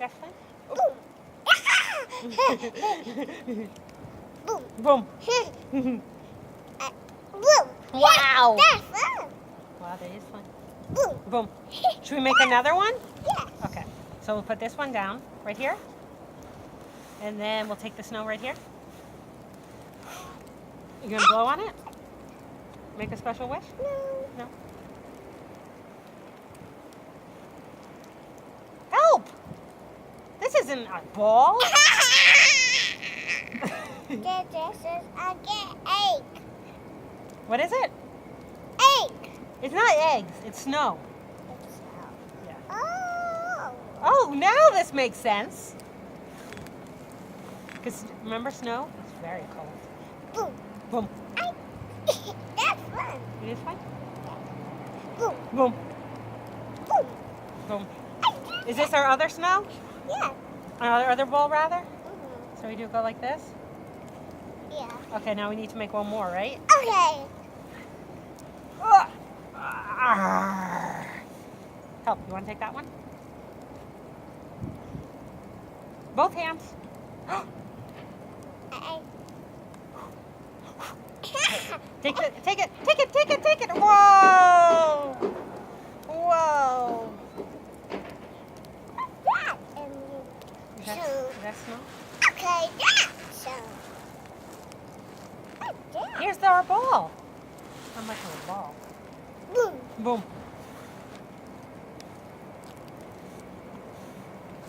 That's fun. Boom. Boom. Boom. Wow. That's fun. Wow, that is fun. Boom. Boom. Should we make another one? Yes. Okay. So we'll put this one down right here. And then we'll take the snow right here. You gonna blow on it? Make a special wish? No. No. Help! This isn't a ball. This is a egg. What is it? Egg. It's not eggs. It's snow. Yeah. Oh. Oh, now this makes sense. Because remember snow? It's very cold. Boom. Boom. That's fun. It is fun? Boom. Boom. Boom. Boom. Is this our other snow? Yeah. Our other ball, rather? Mm-hmm. So we do go like this? Yeah. Okay, now we need to make one more, right? Okay. Help, you want to take that one? Both hands. Take it, take it, take it, take it, take it. Whoa! Whoa! That and Is that snow? okay, that so. Here's our ball. How much of a ball? Boom. Boom.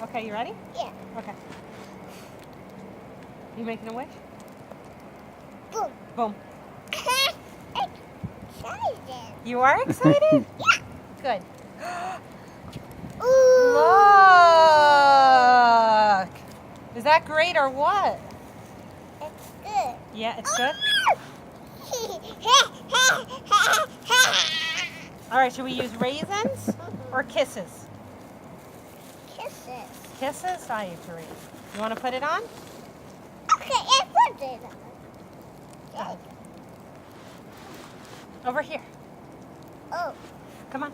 Okay, you ready? Yeah. Okay. You making a wish? Boom. Boom. Excited. You are excited? Yeah. Good. Ooh. Look! Is that great or what? It's good. Yeah, it's good? All right, should we use raisins or kisses? Kisses. Kisses? I agree. You want to put it on? Okay, I put it on. Over here. Oh. Come on.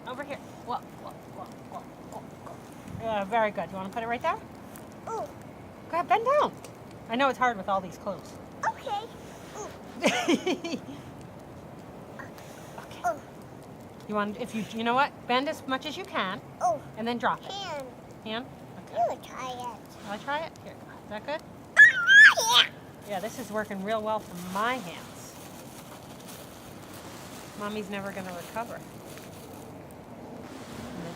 Over here. Whoa, whoa, whoa, whoa, whoa, whoa. Very good. You want to put it right there? Ooh. Go ahead, bend down. I know it's hard with all these clothes. Okay. Ooh. Okay. Oh. You want, if you know what? Bend as much as you can Oh. and then drop it. Hand. Hand? Okay. You try it. Shall I try it? Here. Is that good? Yeah. Yeah, this is working real well for my hands. Mommy's never going to recover.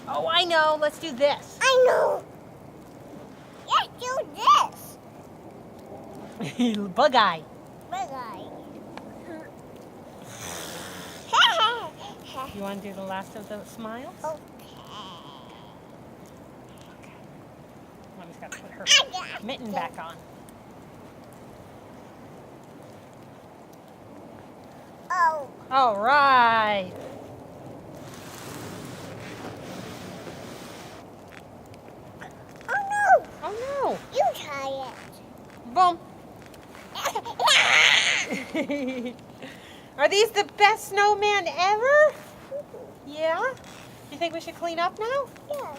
Oh, I know. Let's do this. I know. Let's do this. Bug eye. Big eye. You want to do the last of the smiles? Okay. Mommy's got to put her I got mitten it. back on. Oh. All right. Oh no. Oh, no. You try Boom. Are these the best snowman ever? it. Yeah? You think we should clean up now? Yeah.